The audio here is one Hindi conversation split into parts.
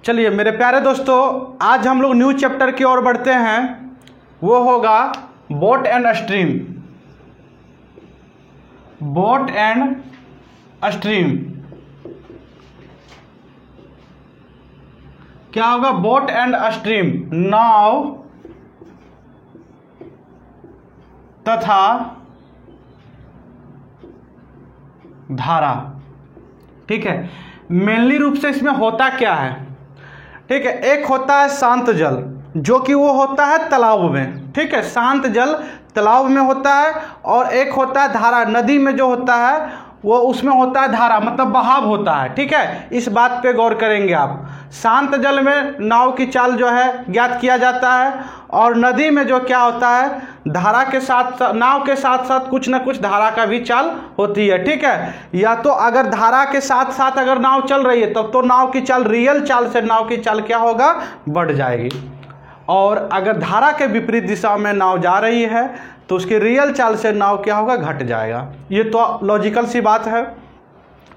चलिए मेरे प्यारे दोस्तों, आज हम लोग न्यू चैप्टर की ओर बढ़ते हैं। वो होगा boat and stream. Boat and stream क्या होगा? बोट एंड स्ट्रीम, नाव तथा धारा। ठीक है, मेनली रूप से इसमें होता क्या है? ठीक है, एक होता है शांत जल, जो कि वो होता है तालाब में। ठीक है, शांत जल तालाब में होता है, और एक होता है धारा, नदी में जो होता है वो उसमें होता है धारा, मतलब बहाव होता है। ठीक है, इस बात पे गौर करेंगे आप। शांत जल में नाव की चाल जो है ज्ञात किया जाता है, और नदी में जो क्या होता है, धारा के साथ नाव के साथ साथ कुछ ना कुछ धारा का भी चाल होती है। ठीक है, या तो अगर धारा के साथ साथ अगर नाव चल रही है तब तो नाव की चाल, रियल चाल से नाव की चाल क्या होगा? बढ़ जाएगी। और अगर धारा के विपरीत दिशा में नाव जा रही है तो उसकी रियल चाल से नाव क्या होगा? घट जाएगा। ये तो लॉजिकल सी बात है।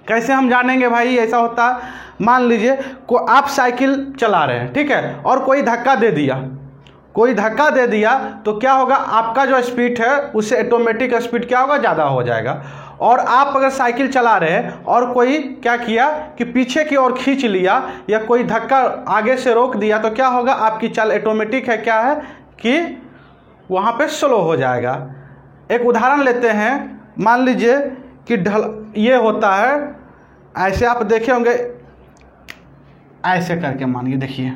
कैसे हम जानेंगे भाई? ऐसा होता है, मान लीजिए को आप साइकिल चला रहे हैं, ठीक है, और कोई धक्का दे दिया, तो क्या होगा? आपका जो स्पीड है उससे ऑटोमेटिक स्पीड क्या होगा? ज़्यादा हो जाएगा। और आप अगर साइकिल चला रहे हैं और कोई क्या किया कि पीछे की ओर खींच लिया, या कोई धक्का आगे से रोक दिया, तो क्या होगा? आपकी चाल ऑटोमेटिक है क्या है कि वहाँ पे स्लो हो जाएगा। एक उदाहरण लेते हैं, मान लीजिए कि ये होता है, ऐसे आप देखे होंगे, ऐसे करके मानिए, देखिए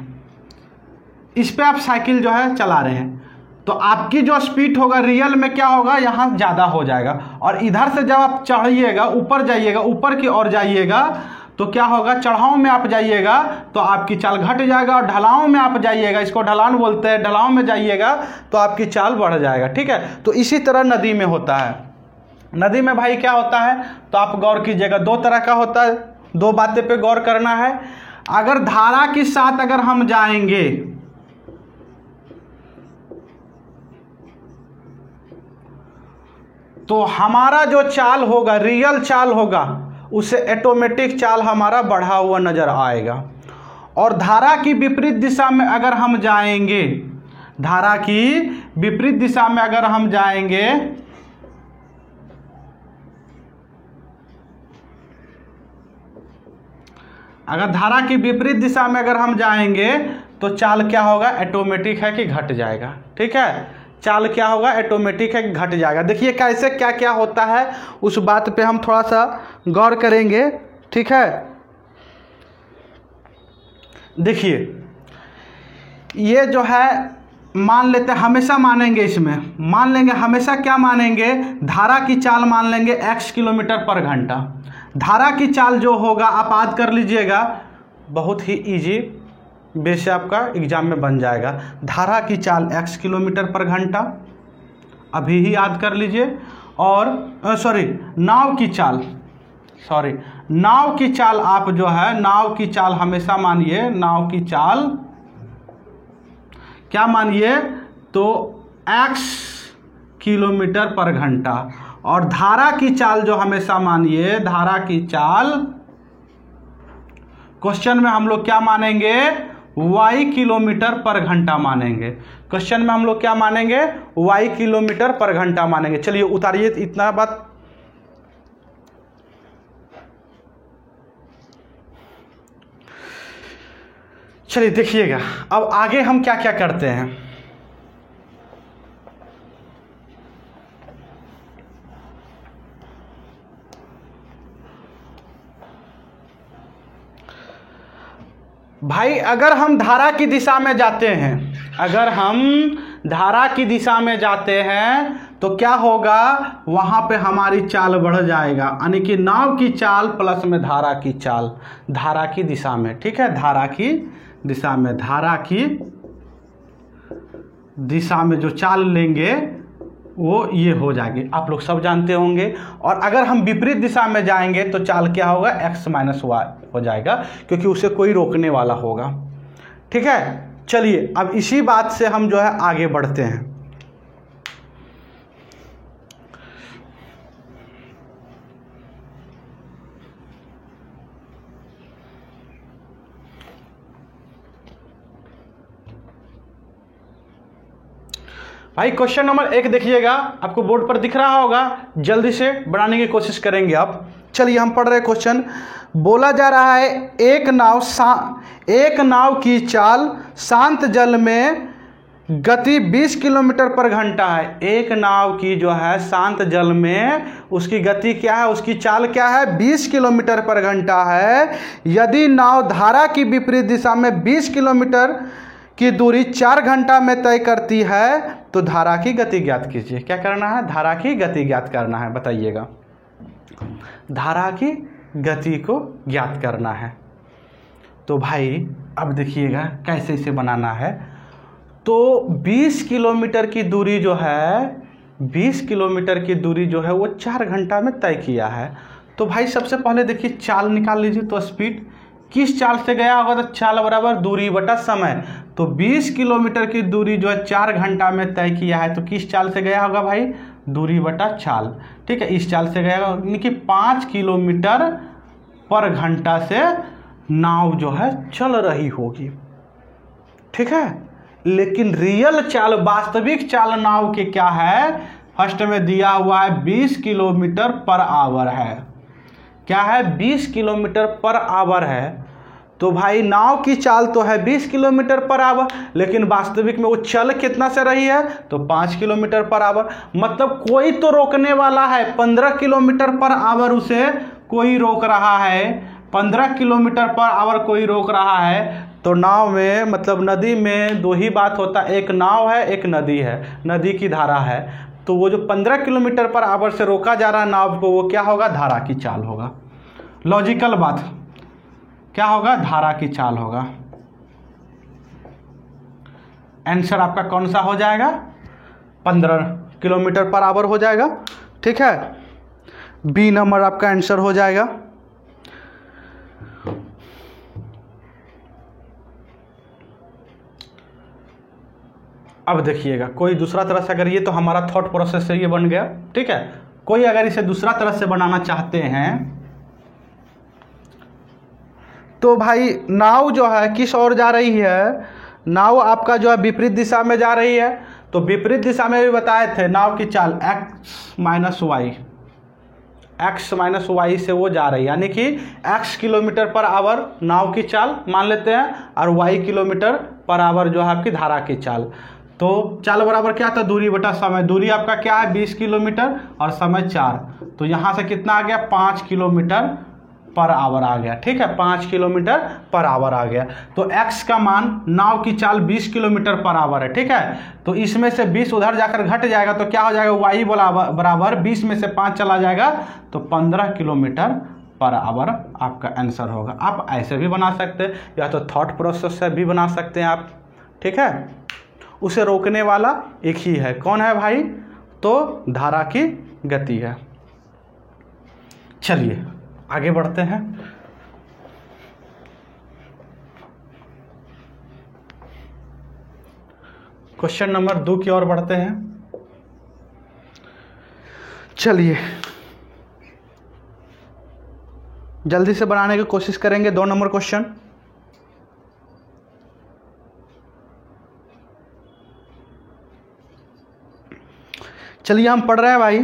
इस पे आप साइकिल जो है चला रहे हैं, तो आपकी जो स्पीड होगा रियल में क्या होगा? यहाँ ज़्यादा हो जाएगा। और इधर से जब आप चढ़िएगा, ऊपर जाइएगा, ऊपर की ओर जाइएगा, तो क्या होगा? चढ़ाव में आप जाइएगा तो आपकी चाल घट जाएगा, और ढलाव में आप जाइएगा, इसको ढलान बोलते हैं, ढलाव में जाइएगा तो आपकी चाल बढ़ जाएगा। ठीक है, तो इसी तरह नदी में होता है। नदी में भाई क्या होता है? तो आप गौर कीजिएगा, दो तरह का होता है, दो बातें पे गौर करना है। अगर धारा के साथ अगर हम जाएंगे तो हमारा जो चाल होगा, रियल चाल होगा, उससे ऑटोमेटिक चाल हमारा बढ़ा हुआ नजर आएगा। और धारा की विपरीत दिशा में अगर हम जाएंगे, धारा की विपरीत दिशा में अगर हम जाएंगे, अगर धारा की विपरीत दिशा में अगर हम जाएंगे तो चाल क्या होगा? ऑटोमेटिक है कि घट जाएगा। ठीक है, चाल क्या होगा? ऑटोमेटिक है कि घट जाएगा। देखिए कैसे क्या क्या होता है, उस बात पे हम थोड़ा सा गौर करेंगे। ठीक है, देखिए ये जो है, मान लेते हैं, हमेशा मानेंगे इसमें, मान लेंगे हमेशा, क्या मानेंगे? धारा की चाल मान लेंगे x किलोमीटर पर घंटा। धारा की चाल जो होगा, आप याद कर लीजिएगा, बहुत ही इजी बेस से आपका एग्जाम में बन जाएगा। धारा की चाल x किलोमीटर पर घंटा, अभी ही याद कर लीजिए। और नाव की चाल आप जो है, नाव की चाल हमेशा मानिए, नाव की चाल क्या मानिए? तो x किलोमीटर पर घंटा। और धारा की चाल जो हमेशा मानिए, धारा की चाल क्वेश्चन में हम लोग क्या मानेंगे? y किलोमीटर पर घंटा मानेंगे। क्वेश्चन में हम लोग क्या मानेंगे? y किलोमीटर पर घंटा मानेंगे। चलिए उतारिए इतना बात। चलिए देखिएगा अब आगे हम क्या क्या करते हैं। भाई अगर हम धारा की दिशा में जाते हैं, अगर हम धारा की दिशा में जाते हैं तो क्या होगा? वहां पे हमारी चाल बढ़ जाएगा, यानी कि नाव की चाल प्लस में धारा की चाल, धारा की दिशा में। ठीक है, धारा की दिशा में, धारा की दिशा में जो चाल लेंगे वो ये हो जाएगी, आप लोग सब जानते होंगे। और अगर हम विपरीत दिशा में जाएंगे तो चाल क्या होगा? x माइनस वाई हो जाएगा, क्योंकि उसे कोई रोकने वाला होगा। ठीक है, चलिए अब इसी बात से हम जो है आगे बढ़ते हैं। भाई क्वेश्चन नंबर 1 देखिएगा, आपको बोर्ड पर दिख रहा होगा, जल्दी से बनाने की कोशिश करेंगे आप। चलिए हम पढ़ रहे क्वेश्चन। बोला जा रहा है एक नाव की चाल शांत जल में गति 20 किलोमीटर पर घंटा है। एक नाव की जो है शांत जल में उसकी गति क्या है, उसकी चाल क्या है, 20 किलोमीटर पर घंटा है। यदि नाव धारा की विपरीत दिशा में 20 किलोमीटर की दूरी 4 घंटा में तय करती है तो धारा की गति ज्ञात कीजिए। क्या करना है, धारा की गति ज्ञात करना है, बताइएगा। धारा की गति को ज्ञात करना है। तो भाई अब देखिएगा कैसे इसे बनाना है। तो 20 किलोमीटर की दूरी जो है, 20 किलोमीटर की दूरी जो है वो 4 घंटा में तय किया है। तो भाई सबसे पहले देखिए चाल निकाल लीजिए। तो स्पीड किस चाल से गया होगा, तो चाल बराबर दूरी बटा समय। तो 20 किलोमीटर की दूरी जो है 4 घंटा में तय किया है, तो किस चाल से गया होगा भाई, दूरी बटा चाल। ठीक है, इस चाल से गया होगा, यानी कि 5 किलोमीटर पर घंटा से नाव जो है चल रही होगी। ठीक है, लेकिन रियल चाल, वास्तविक चाल नाव के क्या है, फर्स्ट में दिया हुआ है 20 किलोमीटर पर आवर है। क्या है, 20 किलोमीटर पर आवर है। तो भाई नाव की चाल तो है 20 किलोमीटर पर आवर, लेकिन वास्तविक में वो चल कितना से रही है, तो 5 किलोमीटर पर आवर। मतलब कोई तो रोकने वाला है, 15 किलोमीटर पर आवर उसे कोई रोक रहा है, 15 किलोमीटर पर आवर कोई रोक रहा है। तो नाव में, मतलब नदी में 2 ही बात होता है, एक नाव है एक नदी है, नदी की धारा है। तो वो जो 15 किलोमीटर पर आवर से रोका जा रहा है नाव को, वो क्या होगा, धारा की चाल होगा। लॉजिकल बात, क्या होगा, धारा की चाल होगा। आंसर आपका कौन सा हो जाएगा, 15 किलोमीटर पर आवर हो जाएगा। ठीक है, बी नंबर आपका आंसर हो जाएगा। अब देखिएगा कोई दूसरा तरह से, अगर ये तो हमारा थॉट प्रोसेस से ये बन गया। ठीक है, कोई अगर इसे दूसरा तरह से बनाना चाहते हैं तो भाई नाव जो है किस ओर जा रही है, नाव आपका जो है विपरीत दिशा में जा रही है। तो विपरीत दिशा में भी बताए थे नाव की चाल x माइनस वाई से वो जा रही है, यानी कि x किलोमीटर पर आवर नाव की चाल मान लेते हैं, और y किलोमीटर पर आवर जो है आपकी धारा की चाल। तो चाल बराबर क्या था, दूरी बटा समय। दूरी आपका क्या है, 20 किलोमीटर और समय 4। तो यहाँ से कितना आ गया, 5 किलोमीटर पर आवर आ गया। ठीक है, 5 किलोमीटर पर आवर आ गया। तो x का मान, नाव की चाल 20 किलोमीटर पर आवर है। ठीक है, तो इसमें से 20 उधर जाकर घट जाएगा, तो क्या हो जाएगा, y बराबर 20 में से 5 चला जाएगा, तो 15 किलोमीटर पर आवर आपका आंसर होगा। आप ऐसे भी बना सकते हैं, या तो थॉट प्रोसेस से भी बना सकते हैं आप। ठीक है, उसे रोकने वाला एक ही है, कौन है भाई, तो धारा की गति है। चलिए आगे बढ़ते हैं। क्वेश्चन नंबर 2 की ओर बढ़ते हैं। चलिए जल्दी से बनाने की कोशिश करेंगे 2 नंबर क्वेश्चन। चलिए हम पढ़ रहे हैं भाई।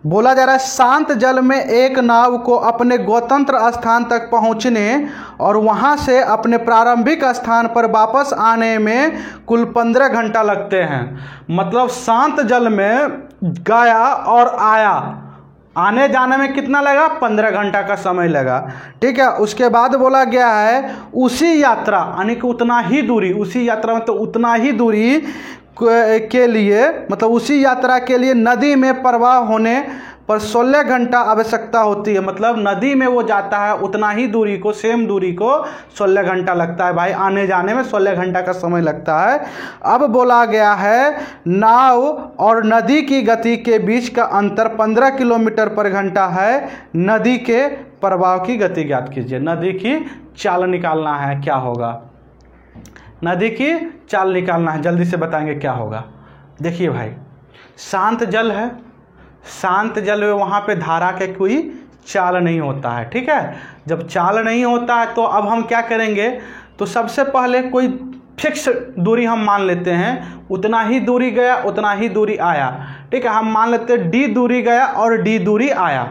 बोला जा रहा है शांत जल में एक नाव को अपने गंतव्य स्थान तक पहुंचने और वहां से अपने प्रारंभिक स्थान पर वापस आने में कुल 15 घंटा लगते हैं। मतलब शांत जल में गया और आया, आने जाने में कितना लगा, 15 घंटा का समय लगा। ठीक है, उसके बाद बोला गया है उसी यात्रा, यानी कि उतना ही दूरी, उसी यात्रा में तो उतना ही दूरी के लिए, मतलब उसी यात्रा के लिए नदी में प्रवाह होने पर 16 घंटा आवश्यकता होती है। मतलब नदी में वो जाता है उतना ही दूरी को, सेम दूरी को 16 घंटा लगता है भाई, आने जाने में 16 घंटा का समय लगता है। अब बोला गया है नाव और नदी की गति के बीच का अंतर 15 किलोमीटर पर घंटा है। नदी के प्रवाह की गति ज्ञात कीजिए। नदी की चाल निकालना है, क्या होगा, नदी की चाल निकालना है, जल्दी से बताएंगे क्या होगा। देखिए भाई शांत जल है, शांत जल में वहाँ पे धारा के कोई चाल नहीं होता है। ठीक है, जब चाल नहीं होता है तो अब हम क्या करेंगे, तो सबसे पहले कोई फिक्स दूरी हम मान लेते हैं, उतना ही दूरी गया उतना ही दूरी आया। ठीक है, हम मान लेते हैं डी दूरी गया और डी दूरी आया।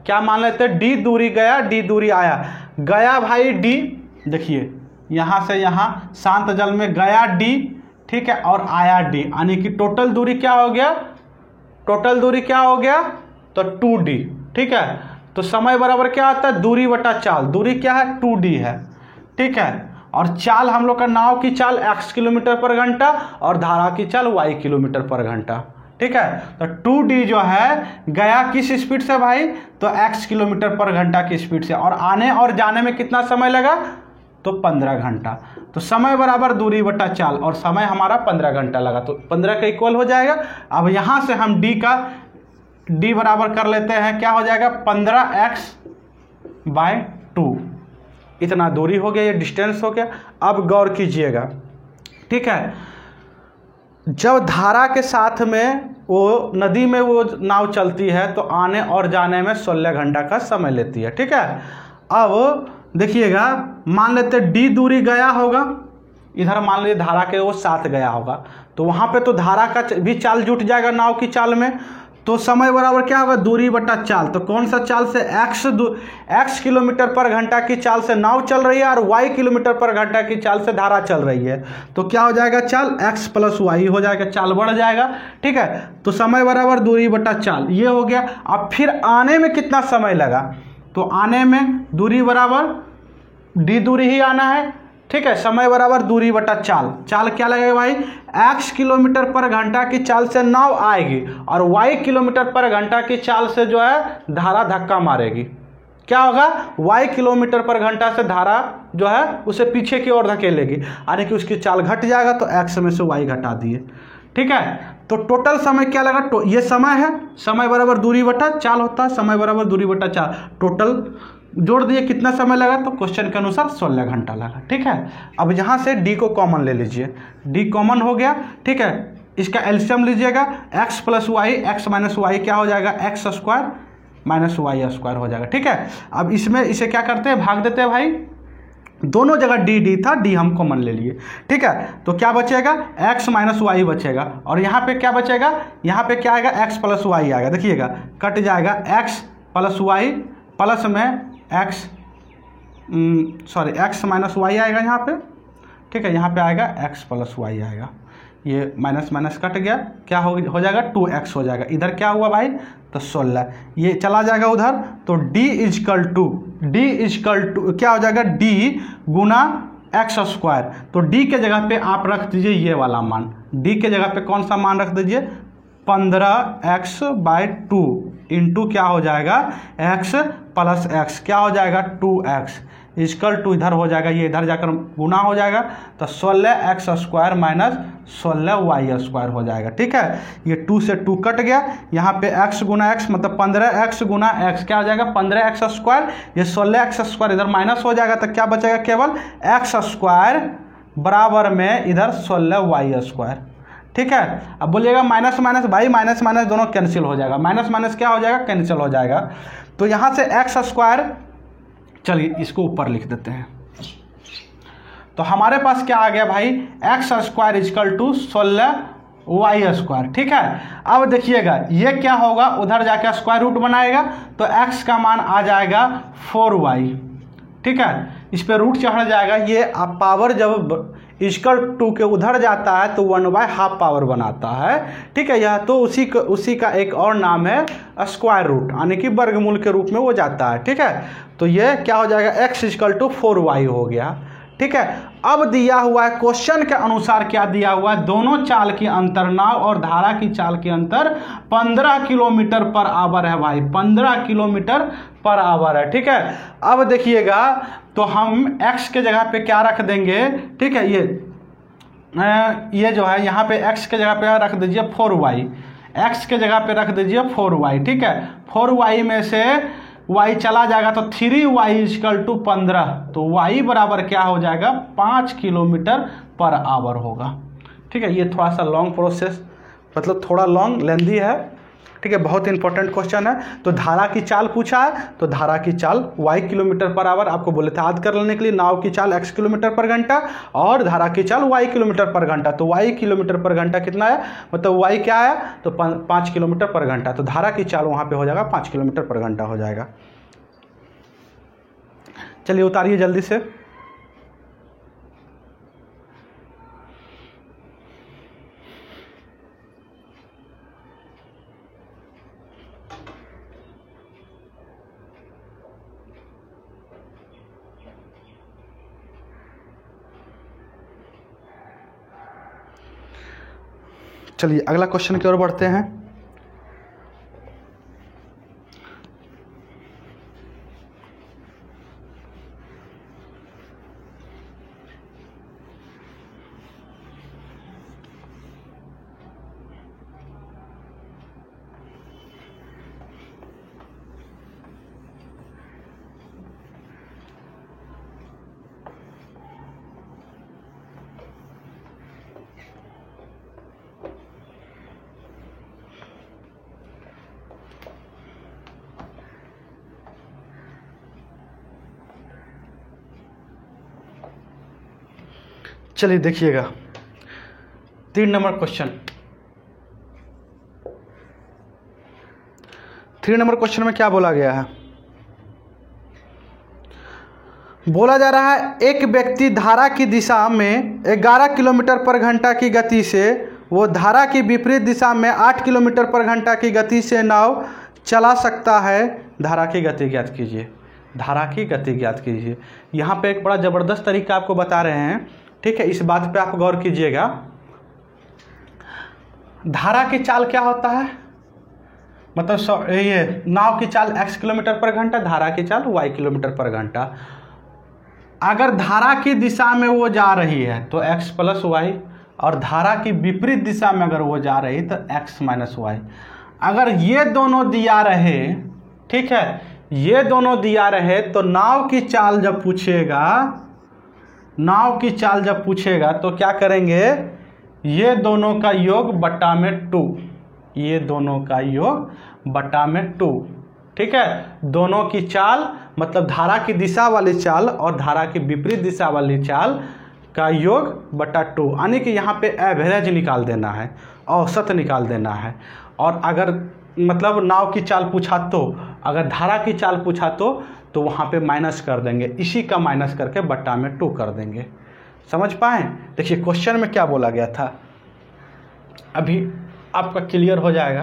क्या मान लेते हैं? डी दूरी गया डी दूरी आया। गया भाई डी, देखिए यहाँ से यहाँ शांत जल में गया डी, ठीक है, और आया डी, यानी कि टोटल दूरी क्या हो गया? टोटल दूरी क्या हो गया? तो 2d। ठीक है, तो समय बराबर क्या आता है? दूरी बटा चाल। दूरी क्या है? 2d है। ठीक है, और चाल हम लोग का नाव की चाल x किलोमीटर पर घंटा और धारा की चाल y किलोमीटर पर घंटा। ठीक है, तो 2d जो है गया किस स्पीड से भाई? तो x किलोमीटर पर घंटा की स्पीड से, और आने और जाने में कितना समय लगा? तो 15 घंटा। तो समय बराबर दूरी बटा चाल, और समय हमारा 15 घंटा लगा, तो 15 का इक्वल हो जाएगा। अब यहाँ से हम d बराबर कर लेते हैं, क्या हो जाएगा? 15x/2। इतना दूरी हो गया, ये डिस्टेंस हो गया। अब गौर कीजिएगा, ठीक है, जब धारा के साथ में वो नदी में वो नाव चलती है तो आने और जाने में 16 घंटा का समय लेती है। ठीक है, अब देखिएगा, मान लेते डी दूरी गया होगा, इधर मान लीजिए धारा के वो साथ गया होगा, तो वहाँ पे तो धारा का भी चाल जुट जाएगा नाव की चाल में, तो समय बराबर क्या होगा? दूरी बटा चाल। तो कौन सा चाल से? x किलोमीटर पर घंटा की चाल से नाव चल रही है और y किलोमीटर पर घंटा की चाल से धारा चल रही है, तो क्या हो जाएगा? चाल x + y हो जाएगा, चाल बढ़ जाएगा। ठीक है, तो समय बराबर दूरी बटा चाल, ये हो गया। अब फिर आने में कितना समय लगा? तो आने में दूरी बराबर डी दूरी ही आना है। ठीक है, समय बराबर दूरी बटा चाल। चाल क्या लगेगा भाई? x किलोमीटर पर घंटा की चाल से नाव आएगी और y किलोमीटर पर घंटा की चाल से जो है धारा धक्का मारेगी। क्या होगा? y किलोमीटर पर घंटा से धारा जो है उसे पीछे की ओर धकेलेगी, यानी कि उसकी चाल घट जाएगा, तो x में से y घटा दिए। ठीक है, तो टोटल समय क्या लगा? ये समय है, समय बराबर दूरी बटा चाल होता है, समय बराबर दूरी बटा चाल, टोटल जोड़ दिए, कितना समय लगा? तो क्वेश्चन के अनुसार 16 घंटा लगा। ठीक है, अब यहाँ से डी को कॉमन ले लीजिए, डी कॉमन हो गया। ठीक है, इसका एलसीएम लीजिएगा, x + y, x - y क्या हो जाएगा? x² - y² हो जाएगा। ठीक है, अब इसमें इसे क्या करते हैं? भाग देते हैं भाई, दोनों जगह डी था, डी हम कॉमन ले लिए। ठीक है, तो क्या बचेगा? x - y बचेगा, और यहाँ पे क्या बचेगा? यहाँ पे क्या आएगा? x + y आएगा। देखिएगा, कट जाएगा, x + y प्लस में x - y आएगा यहाँ पे। ठीक है, यहाँ पे आएगा x + y आएगा, ये माइनस माइनस कट गया, क्या हो जाएगा? 2x हो जाएगा। इधर क्या हुआ भाई? तो 16, ये चला जाएगा उधर, तो d = क्या हो जाएगा? d गुना x²। तो d के जगह पे आप रख दीजिए ये वाला मान, d के जगह पे कौन सा मान रख दीजिए? 15x/2 इंटू क्या हो जाएगा? x + x, क्या हो जाएगा? 2x = इधर हो जाएगा, ये इधर जाकर गुना हो जाएगा, तो 16x² - 16y² हो जाएगा। ठीक है, ये 2 से 2 कट गया, यहाँ पे x गुना x मतलब 15x गुना x, क्या हो जाएगा? 15x², ये 16x² इधर माइनस हो जाएगा, तो क्या बचेगा? केवल x² बराबर में इधर 16y²। ठीक है, अब बोलिएगा माइनस माइनस, भाई माइनस माइनस दोनों कैंसिल हो जाएगा, माइनस माइनस क्या हो जाएगा? कैंसिल हो जाएगा। तो यहाँ से x², चलिए इसको ऊपर लिख देते हैं, तो हमारे पास क्या आ गया भाई? x² = 16y²। ठीक है, अब देखिएगा ये क्या होगा? उधर जाकर स्क्वायर रूट बनाएगा, तो x का मान आ जाएगा 4y। ठीक है, इस पर रूट चढ़ जाएगा, ये पावर जब = 2 के उधर जाता है तो 1/2 पावर बनाता है। ठीक है, यह तो उसी का एक और नाम है स्क्वायर रूट, यानी कि वर्गमूल के रूप में वो जाता है। ठीक है, तो ये क्या हो जाएगा? x = 4y हो गया। ठीक है, अब दिया हुआ है क्वेश्चन के अनुसार, क्या दिया हुआ है? दोनों चाल की अंतर, नाव और धारा की चाल की अंतर 15 km/h है भाई, 15 km/h है। ठीक है, अब देखिएगा, तो हम x के जगह पे क्या रख देंगे? ठीक है, ये जो है यहाँ पे x के जगह पे रख दीजिए 4y, x के जगह पे रख दीजिए 4y। ठीक है, 4y में से y चला जाएगा तो 3y = 15, तो y बराबर क्या हो जाएगा? 5 km/h होगा। ठीक है, ये थोड़ा सा लॉन्ग प्रोसेस, मतलब थोड़ा लॉन्ग लेंदी है, ठीक है, बहुत इंपॉर्टेंट क्वेश्चन है। तो धारा की चाल पूछा है, तो धारा की चाल y किलोमीटर पर आवर, आपको बोले थे याद कर लेने के लिए, नाव की चाल x किलोमीटर पर घंटा और धारा की चाल y किलोमीटर पर घंटा। तो y किलोमीटर पर घंटा कितना है, मतलब y क्या है, तो 5 किलोमीटर पर घंटा। तो धारा की चाल वहाँ पे हो जाएगा 5 किलोमीटर पर घंटा हो जाएगा। चलिए उतारिए जल्दी से। चलिए अगला क्वेश्चन की ओर बढ़ते हैं। चलिए देखिएगा 3 नंबर क्वेश्चन। 3 नंबर क्वेश्चन में क्या बोला गया है, बोला जा रहा है एक व्यक्ति धारा की दिशा में 11 किलोमीटर पर घंटा की गति से वो धारा की विपरीत दिशा में 8 किलोमीटर पर घंटा की गति से नाव चला सकता है। धारा की गति ज्ञात कीजिए। धारा की गति ज्ञात कीजिए। यहाँ पे एक बड़ा ज़बरदस्त तरीका आपको बता रहे हैं, ठीक है, इस बात पे आप गौर कीजिएगा। धारा की चाल क्या होता है, मतलब ये नाव की चाल x किलोमीटर पर घंटा, धारा की चाल y किलोमीटर पर घंटा। अगर धारा की दिशा में वो जा रही है तो x प्लस वाई, और धारा की विपरीत दिशा में अगर वो जा रही तो x माइनस वाई। अगर ये दोनों दिया रहे, ठीक है, ये दोनों दिया रहे तो नाव की चाल जब पूछेगा, नाव की चाल जब पूछेगा तो क्या करेंगे, ये दोनों का योग बटा में 2, ये दोनों का योग बटा में 2, ठीक है। दोनों की चाल मतलब धारा की दिशा वाली चाल और धारा की विपरीत दिशा वाली चाल का योग बटा 2, यानी कि यहाँ पे एवरेज निकाल देना है, औसत निकाल देना है। और अगर मतलब नाव की चाल पूछा तो, अगर धारा की चाल पूछा तो वहाँ पे माइनस कर देंगे, इसी का माइनस करके बट्टा में 2 कर देंगे। समझ पाए? देखिए क्वेश्चन में क्या बोला गया था, अभी आपका क्लियर हो जाएगा।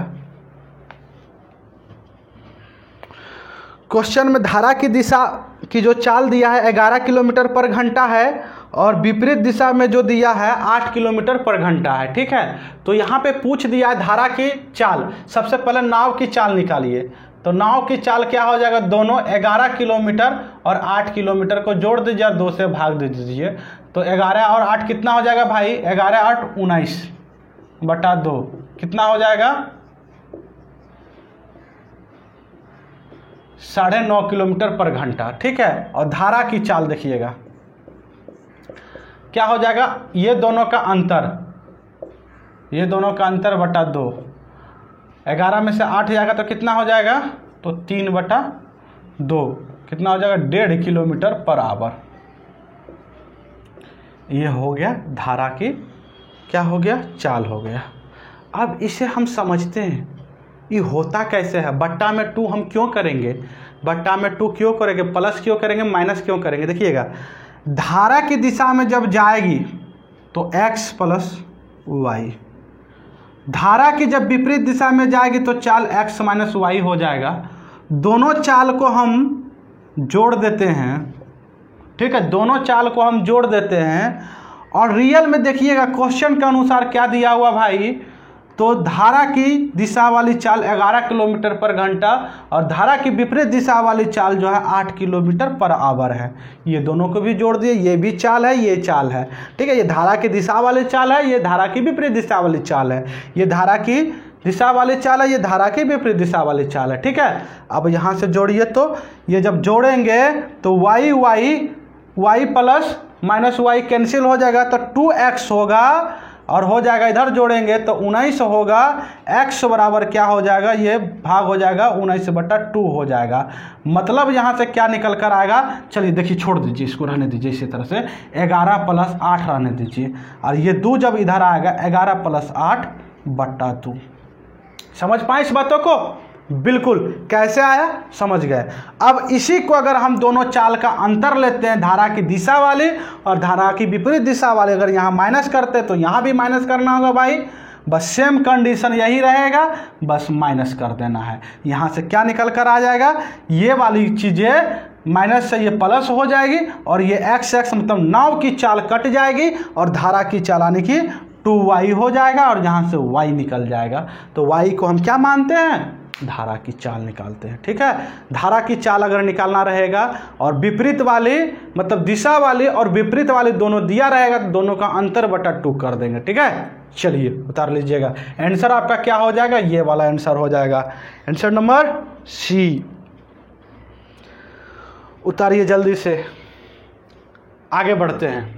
क्वेश्चन में धारा की दिशा की जो चाल दिया है 11 किलोमीटर पर घंटा है और विपरीत दिशा में जो दिया है 8 किलोमीटर पर घंटा है, ठीक है। तो यहाँ पे पूछ दिया है धारा की चाल। सबसे पहले नाव की चाल निकालिए। तो नाव की चाल क्या हो जाएगा, दोनों 11 किलोमीटर और 8 किलोमीटर को जोड़ दीजिए और 2 से भाग दे दीजिए। तो 11 और 8 कितना हो जाएगा भाई, 11 8 19 बटा 2 कितना हो जाएगा, 9.5 किलोमीटर पर घंटा, ठीक है। और धारा की चाल देखिएगा क्या हो जाएगा, ये दोनों का अंतर, ये दोनों का अंतर बटा 2। 11 में से 8 जाएगा तो कितना हो जाएगा, तो 3 बटा 2 कितना हो जाएगा, 1.5 किलोमीटर पर आवर। ये हो गया धारा की क्या हो गया, चाल हो गया। अब इसे हम समझते हैं ये होता कैसे है। बट्टा में 2 हम क्यों करेंगे, बट्टा में 2 क्यों करेंगे, प्लस क्यों करेंगे, माइनस क्यों करेंगे। देखिएगा धारा की दिशा में जब जाएगी तो x प्लस वाई, धारा की जब विपरीत दिशा में जाएगी तो चाल x माइनस वाई हो जाएगा। दोनों चाल को हम जोड़ देते हैं, ठीक है, दोनों चाल को हम जोड़ देते हैं। और रियल में देखिएगा क्वेश्चन के अनुसार क्या दिया हुआ भाई, तो धारा की दिशा वाली चाल 11 किलोमीटर पर घंटा और धारा की विपरीत दिशा वाली चाल जो है 8 किलोमीटर पर आवर है। ये दोनों को भी जोड़ दिए, ये भी चाल है, ये चाल है, ठीक है। ये धारा की दिशा वाली चाल है, ये धारा की विपरीत दिशा वाली चाल है, ये धारा की दिशा वाली चाल है, ये धारा की विपरीत दिशा वाली चाल है, ठीक है। अब यहाँ से जोड़िए तो ये जब जोड़ेंगे तो Y plus minus Y cancel हो जाएगा तो 2x होगा और हो जाएगा, इधर जोड़ेंगे तो 19 होगा, x बराबर क्या हो जाएगा, ये भाग हो जाएगा 19/2 हो जाएगा। मतलब यहाँ से क्या निकल कर आएगा, चलिए देखिए, छोड़ दीजिए, इसको रहने दीजिए इसी तरह से, 11 + 8 रहने दीजिए, और ये 2 जब इधर आएगा 11 + 8/2। समझ पाए इस बातों को? बिल्कुल। कैसे आया, समझ गए। अब इसी को अगर हम दोनों चाल का अंतर लेते हैं, धारा की दिशा वाले और धारा की विपरीत दिशा वाले, अगर यहाँ माइनस करते तो यहाँ भी माइनस करना होगा भाई, बस सेम कंडीशन यही रहेगा, बस माइनस कर देना है। यहाँ से क्या निकल कर आ जाएगा, ये वाली चीज़ें माइनस से ये प्लस हो जाएगी, और ये x मतलब नाव की चाल कट जाएगी, और धारा की चाल आने की 2y हो जाएगा, और यहाँ से y निकल जाएगा। तो y को हम क्या मानते हैं, धारा की चाल निकालते हैं। ठीक है, धारा की चाल अगर निकालना रहेगा और विपरीत वाली मतलब दिशा वाली और विपरीत वाली दोनों दिया रहेगा, तो दोनों का अंतर बटा 2 कर देंगे। ठीक है, चलिए उतार लीजिएगा। आंसर आपका क्या हो जाएगा, ये वाला आंसर हो जाएगा, आंसर नंबर सी। उतारिए जल्दी से, आगे बढ़ते हैं।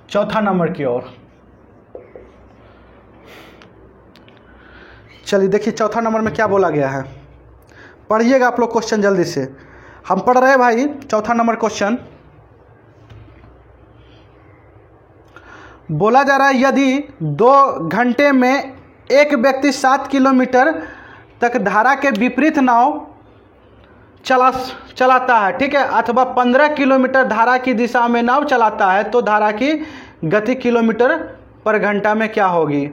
चौथा नंबर की ओर चलिए, देखिए चौथा नंबर में क्या बोला गया है, पढ़िएगा आप लोग क्वेश्चन जल्दी से। हम पढ़ रहे हैं भाई चौथा नंबर क्वेश्चन। बोला जा रहा है यदि 2 घंटे में एक व्यक्ति 7 किलोमीटर तक धारा के विपरीत नाव चलाता है, ठीक है, अथवा 15 किलोमीटर धारा की दिशा में नाव चलाता है, तो धारा की गति किलोमीटर पर घंटा में क्या होगी।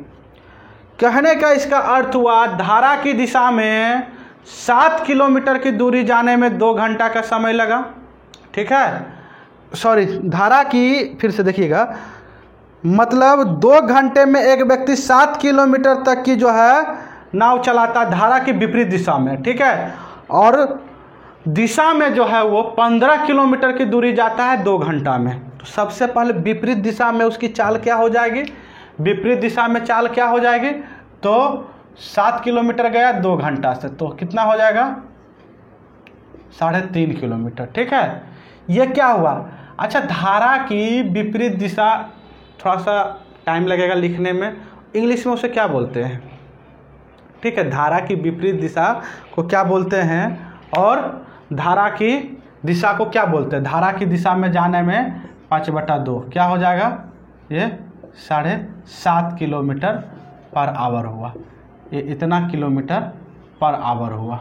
कहने का इसका अर्थ हुआ, धारा की दिशा में 7 किलोमीटर की दूरी जाने में 2 घंटा का समय लगा। ठीक है, सॉरी, धारा की फिर से देखिएगा, मतलब 2 घंटे में एक व्यक्ति 7 किलोमीटर तक की जो है नाव चलाता है धारा की विपरीत दिशा में। ठीक है, और दिशा में जो है वो 15 किलोमीटर की दूरी जाता है 2 घंटा में। तो सबसे पहले विपरीत दिशा में उसकी चाल क्या हो जाएगी, विपरीत दिशा में चाल क्या हो जाएगी, तो 7 किलोमीटर गया 2 घंटा से, तो कितना हो जाएगा, 3.5 किलोमीटर। ठीक है, ये क्या हुआ। अच्छा, धारा की विपरीत दिशा, थोड़ा सा टाइम लगेगा लिखने में, इंग्लिश में उसे क्या बोलते हैं। ठीक है, धारा की विपरीत दिशा को क्या बोलते हैं, और धारा की दिशा को क्या बोलते हैं। धारा की दिशा में जाने में 5/2 क्या हो जाएगा, ये 7.5 किलोमीटर पर आवर हुआ, ये इतना किलोमीटर पर आवर हुआ।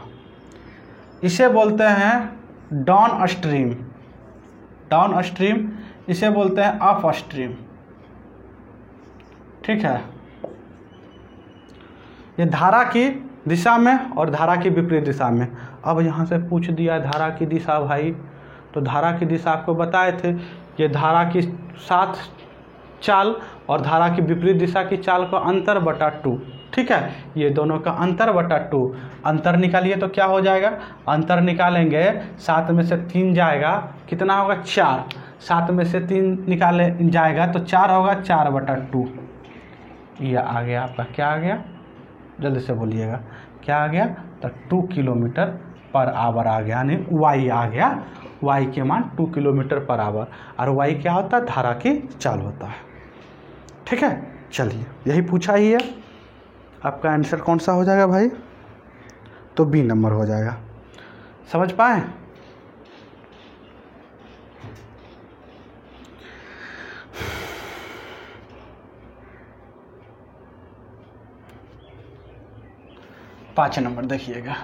इसे बोलते हैं डाउन स्ट्रीम, डाउन स्ट्रीम, इसे बोलते हैं अप स्ट्रीम। ठीक है, ये धारा की दिशा में और धारा की विपरीत दिशा में। अब यहाँ से पूछ दिया धारा की दिशा भाई, तो धारा की दिशा आपको बताए थे, ये धारा की 7 चाल और धारा की विपरीत दिशा की चाल का अंतर बटा 2। ठीक है, ये दोनों का अंतर बटा 2, अंतर निकालिए तो क्या हो जाएगा, अंतर निकालेंगे 7 में से 3 जाएगा, कितना होगा 4, 7 में से 3 निकाले जाएगा तो 4 होगा, 4/2। ये आ गया आपका, क्या आ गया, जल्दी से बोलिएगा, क्या आ गया, तो 2 किलोमीटर पर आवर आ गया, यानी वाई आ गया, वाई के मान 2 किलोमीटर पर आवर, और वाई क्या होता है, धारा की चाल होता है। ठीक है, चलिए यही पूछा ही है। आपका आंसर कौन सा हो जाएगा भाई, तो बी नंबर हो जाएगा। समझ पाए। पाँच नंबर देखिएगा,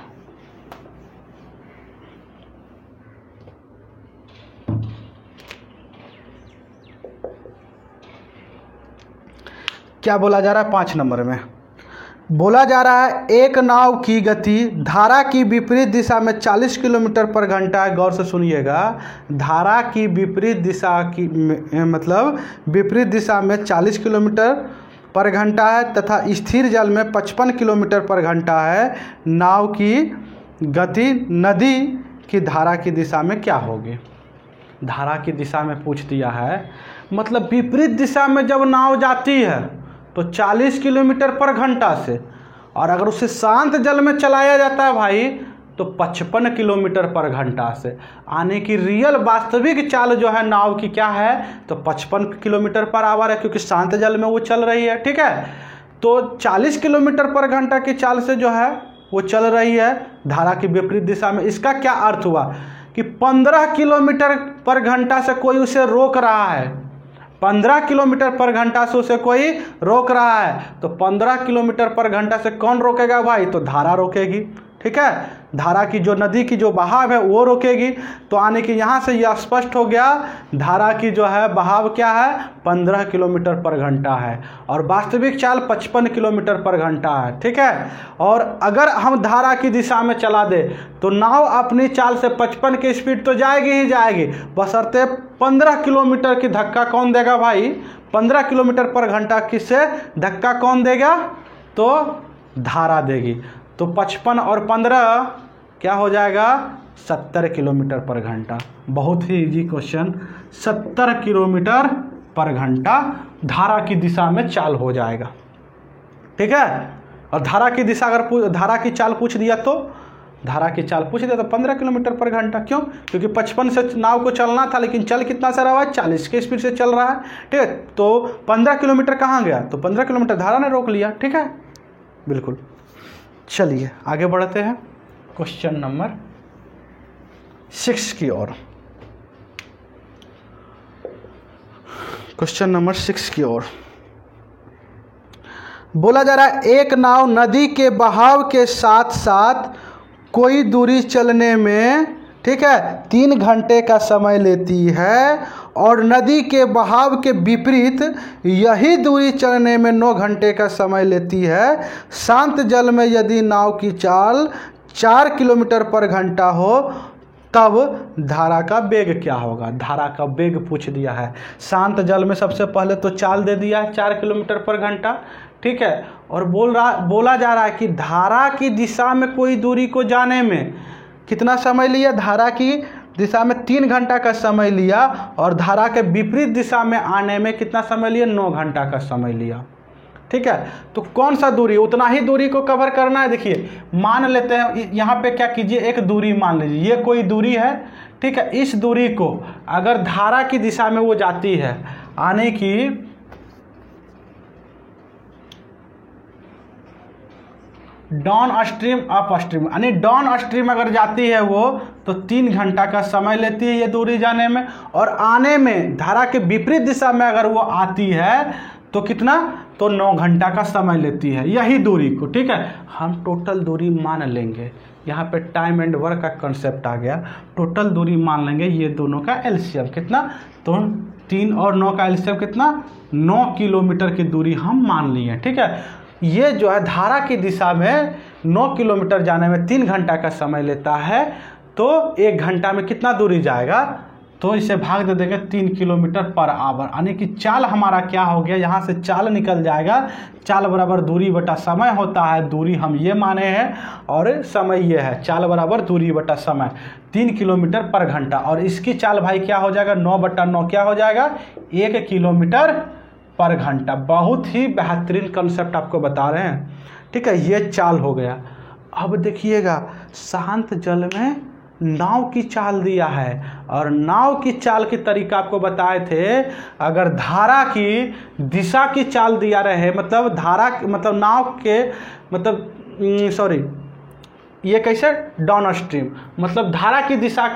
क्या बोला जा रहा है 5 नंबर में, बोला जा रहा है एक नाव की गति धारा की विपरीत दिशा में 40 किलोमीटर पर घंटा है। गौर से सुनिएगा, धारा की विपरीत दिशा की मतलब विपरीत दिशा में 40 किलोमीटर पर घंटा है तथा स्थिर जल में 55 किलोमीटर पर घंटा है। नाव की गति नदी की धारा की दिशा में क्या होगी। धारा की दिशा में पूछ दिया है, मतलब विपरीत दिशा में जब नाव जाती है तो 40 किलोमीटर पर घंटा से, और अगर उसे शांत जल में चलाया जाता है भाई तो 55 किलोमीटर पर घंटा से। आने की रियल वास्तविक चाल जो है नाव की क्या है तो 55 किलोमीटर पर आवर है, क्योंकि शांत जल में वो चल रही है। ठीक है, तो 40 किलोमीटर पर घंटा की चाल से जो है वो चल रही है धारा की विपरीत दिशा में। इसका क्या अर्थ हुआ कि 15 किलोमीटर पर घंटा से कोई उसे रोक रहा है, 15 किलोमीटर पर घंटा से उसे कोई रोक रहा है, तो 15 किलोमीटर पर घंटा से कौन रोकेगा भाई, तो धारा रोकेगी। ठीक है, धारा की जो नदी की जो बहाव है वो रोकेगी। तो आने की यहाँ से यह स्पष्ट हो गया धारा की जो है बहाव क्या है 15 किलोमीटर पर घंटा है और वास्तविक चाल 55 किलोमीटर पर घंटा है। ठीक है, और अगर हम धारा की दिशा में चला दे तो नाव अपनी चाल से 55 की स्पीड तो जाएगी ही जाएगी, बशर्ते 15 किलोमीटर की धक्का कौन देगा भाई, 15 किलोमीटर पर घंटा किससे धक्का कौन देगा, तो धारा देगी। तो 55 और 15 क्या हो जाएगा 70 किलोमीटर पर घंटा। बहुत ही इजी क्वेश्चन, 70 किलोमीटर पर घंटा धारा की दिशा में चाल हो जाएगा। ठीक है, और धारा की दिशा अगर धारा की चाल पूछ दिया तो धारा की चाल पूछ दिया तो 15 किलोमीटर पर घंटा। क्यों, क्योंकि 55 से नाव को चलना था लेकिन चल कितना सा रहा है 40 की स्पीड से चल रहा है। ठीक है, तो 15 किलोमीटर कहाँ गया, तो 15 किलोमीटर धारा ने रोक लिया। ठीक है, बिल्कुल। चलिए आगे बढ़ते हैं क्वेश्चन नंबर 6 की ओर। क्वेश्चन नंबर 6 की ओर बोला जा रहा है एक नाव नदी के बहाव के साथ साथ कोई दूरी चलने में, ठीक है, 3 घंटे का समय लेती है और नदी के बहाव के विपरीत यही दूरी चलने में 9 घंटे का समय लेती है। शांत जल में यदि नाव की चाल 4 किलोमीटर पर घंटा हो तब धारा का वेग क्या होगा। धारा का वेग पूछ दिया है। शांत जल में सबसे पहले तो चाल दे दिया है 4 किलोमीटर पर घंटा। ठीक है, और बोला जा रहा है कि धारा की दिशा में कोई दूरी को जाने में कितना समय लिया, धारा की दिशा में 3 घंटा का समय लिया और धारा के विपरीत दिशा में आने में कितना समय लिया, 9 घंटा का समय लिया। ठीक है, तो कौन सा दूरी, उतना ही दूरी को कवर करना है। देखिए मान लेते हैं यहाँ पे क्या कीजिए, एक दूरी मान लीजिए, ये कोई दूरी है। ठीक है, इस दूरी को अगर धारा की दिशा में वो जाती है, आने की डाउन स्ट्रीम अप स्ट्रीम, यानी डाउन स्ट्रीम अगर जाती है वो तो 3 घंटा का समय लेती है ये दूरी जाने में, और आने में धारा के विपरीत दिशा में अगर वो आती है तो कितना, तो 9 घंटा का समय लेती है यही दूरी को। ठीक है, हम टोटल दूरी मान लेंगे, यहाँ पे टाइम एंड वर्क का कंसेप्ट आ गया। टोटल दूरी मान लेंगे, ये दोनों का एलसीएम कितना, तो 3 और 9 का एलसीएम कितना, 9 किलोमीटर की दूरी हम मान लिए। ठीक है, ये जो है धारा की दिशा में 9 किलोमीटर जाने में 3 घंटा का समय लेता है, तो 1 घंटा में कितना दूरी जाएगा, तो इसे भाग दे देंगे 3 किलोमीटर पर आवर, यानी कि चाल हमारा क्या हो गया, यहाँ से चाल निकल जाएगा। चाल बराबर दूरी बटा समय होता है, दूरी हम ये माने हैं और समय ये है, चाल बराबर दूरी बटा समय, 3 किलोमीटर पर घंटा। और इसकी चाल भाई क्या हो जाएगा, 9/9 क्या हो जाएगा, 1 किलोमीटर पर घंटा। बहुत ही बेहतरीन कंसेप्ट आपको बता रहे हैं। ठीक है, ये चाल हो गया। अब देखिएगा शांत जल में नाव की चाल दिया है और नाव की चाल की तरीका आपको बताए थे। अगर धारा की दिशा की चाल दिया रहे, मतलब धारा मतलब नाव के मतलब ये कैसे डाउन स्ट्रीम, मतलब धारा की दिशा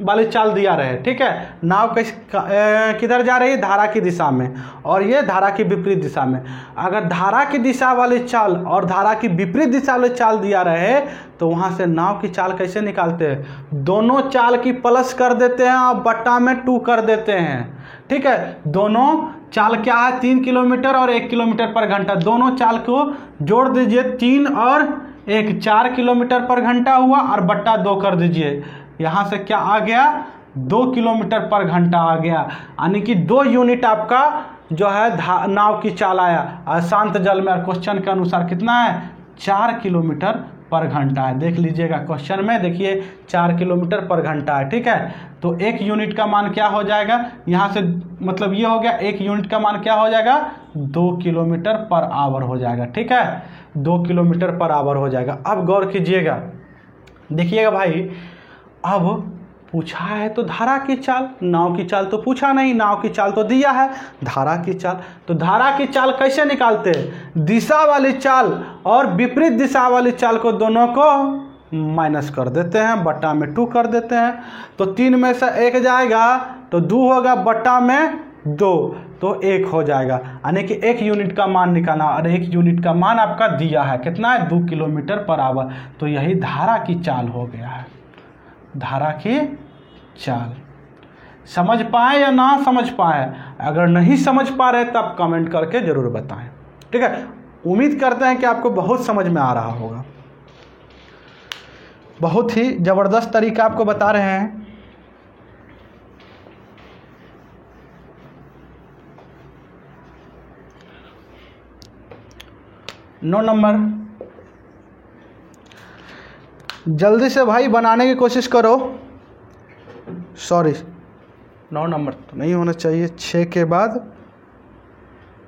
वाली चाल दिया रहे। ठीक है, नाव किधर जा रही है, धारा की दिशा में, और ये धारा की विपरीत दिशा में। अगर धारा की दिशा वाली चाल और धारा की विपरीत दिशा वाली चाल दिया रहे तो वहाँ से नाव की चाल कैसे निकालते हैं, दोनों चाल की प्लस कर देते हैं और बट्टा में 2 कर देते हैं। ठीक है, दोनों चाल क्या है, 3 किलोमीटर और 1 किलोमीटर पर घंटा, दोनों चाल को जोड़ दीजिए, 3 और 1 4 किलोमीटर पर घंटा हुआ और बट्टा 2 कर दीजिए। यहाँ से क्या आ गया, 2 किलोमीटर पर घंटा आ गया, यानी कि 2 यूनिट आपका जो है नाव की चाल आया शांत जल में। और क्वेश्चन के अनुसार कितना है, 4 किलोमीटर पर घंटा है। देख लीजिएगा क्वेश्चन में, देखिए 4 किलोमीटर पर घंटा है। ठीक है, तो 1 यूनिट का मान क्या हो जाएगा, यहाँ से मतलब ये हो गया, 1 यूनिट का मान क्या हो जाएगा, 2 किलोमीटर पर आवर हो जाएगा। ठीक है, 2 किलोमीटर पर आवर हो जाएगा। अब गौर कीजिएगा, देखिएगा भाई, अब पूछा है तो धारा की चाल, नाव की चाल तो पूछा नहीं, नाव की चाल तो दिया है, धारा की चाल। तो धारा की चाल कैसे निकालते हैं? दिशा वाली चाल और विपरीत दिशा वाली चाल को दोनों को माइनस कर देते हैं, बट्टा में 2 कर देते हैं। तो 3 में से 1 जाएगा तो 2 होगा, बट्टा में 2 तो 1 हो जाएगा। यानी कि 1 यूनिट का मान निकालना, और 1 यूनिट का मान आपका दिया है, कितना है? 2 किलोमीटर पर आवर। तो यही धारा की चाल हो गया है, धारा की चाल। समझ पाए या ना समझ पाए? अगर नहीं समझ पा रहे तब कमेंट करके जरूर बताएं, ठीक है। उम्मीद करते हैं कि आपको बहुत समझ में आ रहा होगा। बहुत ही ज़बरदस्त तरीका आपको बता रहे हैं। नौ नंबर, जल्दी से भाई बनाने की कोशिश करो। सॉरी, 9 नंबर तो नहीं होना चाहिए, 6 के बाद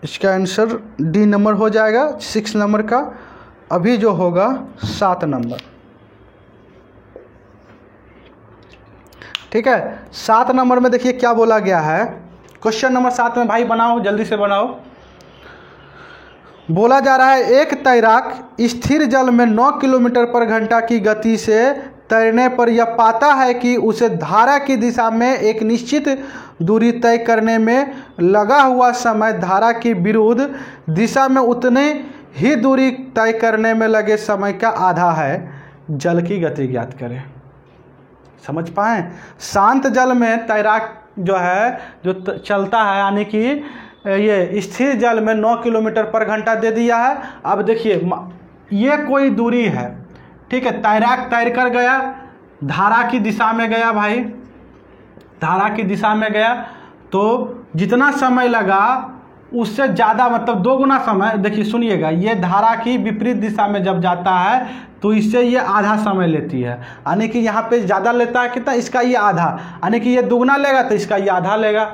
इसका आंसर डी नंबर हो जाएगा, 6 नंबर का। अभी जो होगा 7 नंबर, ठीक है। 7 नंबर में देखिए क्या बोला गया है। क्वेश्चन नंबर 7 में भाई बनाओ, जल्दी से बनाओ। बोला जा रहा है, एक तैराक स्थिर जल में 9 किलोमीटर पर घंटा की गति से तैरने पर यह पाता है कि उसे धारा की दिशा में एक निश्चित दूरी तय करने में लगा हुआ समय धारा की विरुद्ध दिशा में उतने ही दूरी तय करने में लगे समय का आधा है। जल की गति ज्ञात करें। समझ पाए? शांत जल में तैराक जो है, जो चलता है, यानी कि ये स्थिर जल में 9 किलोमीटर पर घंटा दे दिया है। अब देखिए, ये कोई दूरी है, ठीक है। तैराक तैर कर गया, धारा की दिशा में गया भाई, धारा की दिशा में गया, तो जितना समय लगा उससे ज़्यादा, मतलब 2 गुना समय। देखिए सुनिएगा, ये धारा की विपरीत दिशा में जब जाता है तो इससे ये आधा समय लेती है, यानी कि यहाँ पे ज़्यादा लेता है कितना, इसका ये आधा, यानी कि ये दुगना लेगा तो इसका ये आधा लेगा।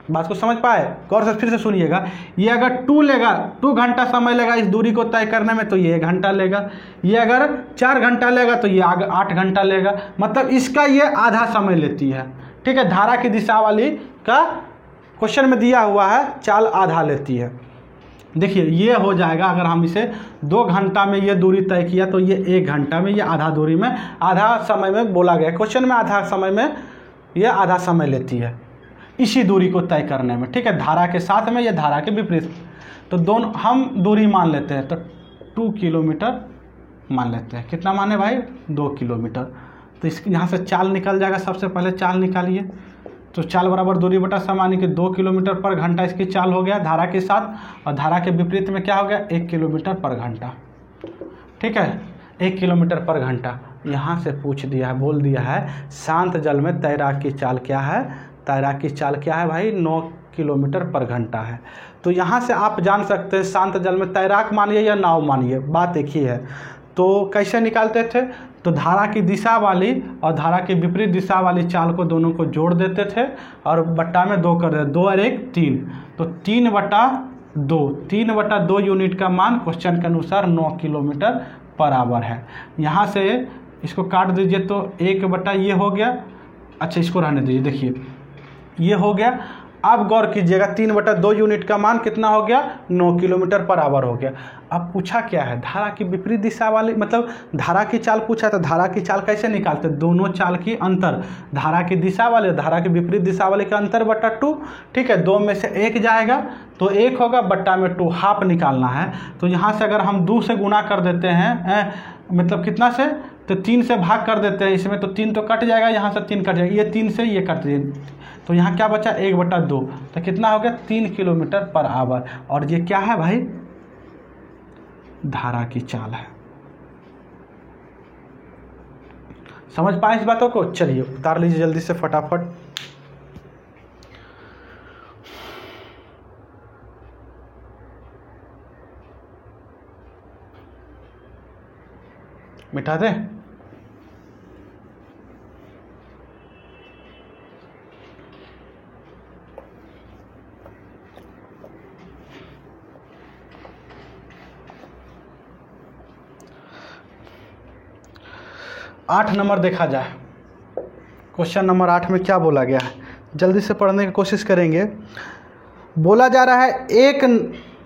बात को समझ पाए? गौर से फिर से सुनिएगा, ये अगर 2 लेगा, 2 घंटा समय लेगा इस दूरी को तय करने में, तो ये 1 घंटा लेगा। ये अगर 4 घंटा लेगा तो ये 8 घंटा लेगा, मतलब इसका ये आधा समय लेती है, ठीक है। धारा की दिशा वाली का क्वेश्चन में दिया हुआ है, चाल आधा लेती है। देखिए ये हो जाएगा, अगर हम इसे 2 घंटा में ये दूरी तय किया तो ये 1 घंटा में, ये आधा दूरी में, आधा समय में बोला गया क्वेश्चन में, आधा समय में ये आधा समय लेती है इसी दूरी को तय करने में, ठीक है। धारा के साथ में, ये धारा के विपरीत। तो दोनों हम दूरी मान लेते हैं, तो 2 किलोमीटर मान लेते हैं। कितना माने भाई? 2 किलोमीटर। तो इस यहाँ से चाल निकल जाएगा। सबसे पहले चाल निकालिए, तो चाल बराबर दूरी बटा समय, यानी कि 2 किलोमीटर पर घंटा इसकी चाल हो गया धारा के साथ, और धारा के विपरीत में क्या हो गया? 1 किलोमीटर पर घंटा, ठीक है। 1 किलोमीटर पर घंटा यहाँ से पूछ दिया है, बोल दिया है शांत जल में तैराक की चाल क्या है? तैराक की चाल क्या है भाई? 9 किलोमीटर पर घंटा है। तो यहाँ से आप जान सकते हैं शांत जल में तैराक मानिए या नाव मानिए, बात एक ही है। तो कैसे निकालते थे? तो धारा की दिशा वाली और धारा की विपरीत दिशा वाली चाल को दोनों को जोड़ देते थे और बट्टा में 2 कर देते, 2 और 1 3, तो 3/2, 3/2 यूनिट का मान क्वेश्चन के अनुसार 9 किलोमीटर पर आवर है। यहाँ से इसको काट दीजिए तो 1 ये हो गया, अच्छा इसको रहने दीजिए, देखिए ये हो गया। अब गौर कीजिएगा, 3/2 यूनिट का मान कितना हो गया? 9 किलोमीटर पर आवर हो गया। अब पूछा क्या है? धारा की विपरीत दिशा वाली, मतलब धारा की चाल पूछा, तो धारा की चाल कैसे निकालते? दोनों चाल की अंतर, धारा की दिशा वाले धारा की विपरीत दिशा वाले का अंतर बटा 2, ठीक है। 2 में से 1 जाएगा तो 1 होगा, बट्टा में 2, हाफ निकालना है। तो यहाँ से अगर हम 2 से गुना कर देते हैं, मतलब कितना से, तो 3 से भाग कर देते हैं इसमें, तो 3 तो कट जाएगा, यहाँ से 3 कट जाएगा, ये 3 से ये कट जाएगा, तो यहाँ क्या बचा? 1/2, तो कितना हो गया? 3 किलोमीटर पर आवर। और ये क्या है भाई? धारा की चाल है। समझ पाए इस बातों को? चलिए उतार लीजिए जल्दी से फटाफट। मिटा दें? 8 नंबर देखा जाए। क्वेश्चन नंबर 8 में क्या बोला गया है, जल्दी से पढ़ने की कोशिश करेंगे। बोला जा रहा है एक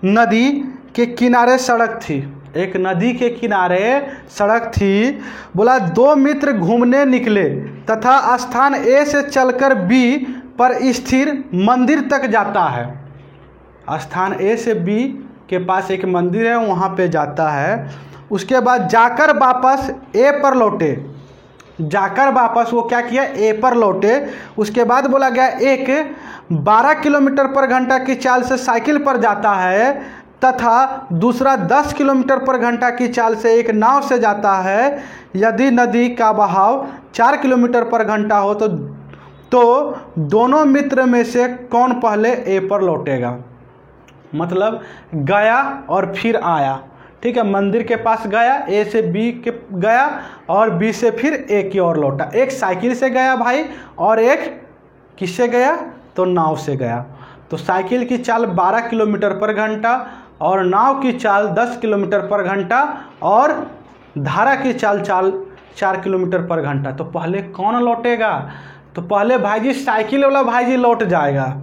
नदी के किनारे सड़क थी, एक नदी के किनारे सड़क थी। बोला 2 मित्र घूमने निकले तथा स्थान ए से चलकर बी पर स्थिर मंदिर तक जाता है। स्थान ए से बी के पास एक मंदिर है, वहाँ पे जाता है। उसके बाद जाकर वापस ए पर लौटे, जाकर वापस वो क्या किया, ए पर लौटे। उसके बाद बोला गया एक 12 किलोमीटर पर घंटा की चाल से साइकिल पर जाता है तथा दूसरा 10 किलोमीटर पर घंटा की चाल से एक नाव से जाता है। यदि नदी का बहाव 4 किलोमीटर पर घंटा हो तो दोनों मित्र में से कौन पहले ए पर लौटेगा। मतलब गया और फिर आया, ठीक है, मंदिर के पास गया, ए से बी के गया और बी से फिर ए की ओर लौटा। एक साइकिल से गया भाई और एक किससे गया, तो नाव से गया। तो साइकिल की चाल 12 किलोमीटर पर घंटा और नाव की चाल 10 किलोमीटर पर घंटा और धारा की चाल 4 किलोमीटर पर घंटा। तो पहले कौन लौटेगा, तो पहले भाई जी साइकिल वाला भाई जी लौट जाएगा।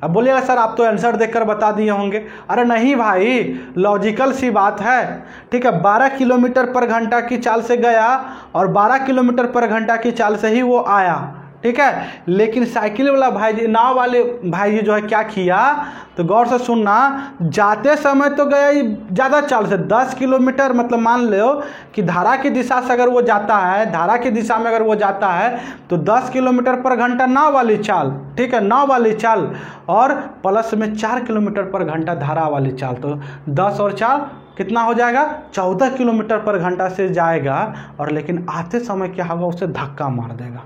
अब बोलिएगा सर आप तो आंसर देखकर बता दिए होंगे। अरे नहीं भाई, लॉजिकल सी बात है, ठीक है। 12 किलोमीटर पर घंटा की चाल से गया और 12 किलोमीटर पर घंटा की चाल से ही वो आया, ठीक है। लेकिन साइकिल वाला भाई जी, नाव वाले भाई जी जो है क्या किया, तो गौर से सुनना, जाते समय तो गया ही ज़्यादा चाल से 10 किलोमीटर, मतलब मान लो कि धारा की दिशा से अगर वो जाता है, धारा की दिशा में अगर वो जाता है तो 10 किलोमीटर पर घंटा नाव वाली चाल, ठीक है, नाव वाली चाल, और प्लस में 4 किलोमीटर पर घंटा धारा वाली चाल। तो 10 और 4 कितना हो जाएगा, 14 किलोमीटर पर घंटा से जाएगा। और लेकिन आते समय क्या होगा, उसे धक्का मार देगा,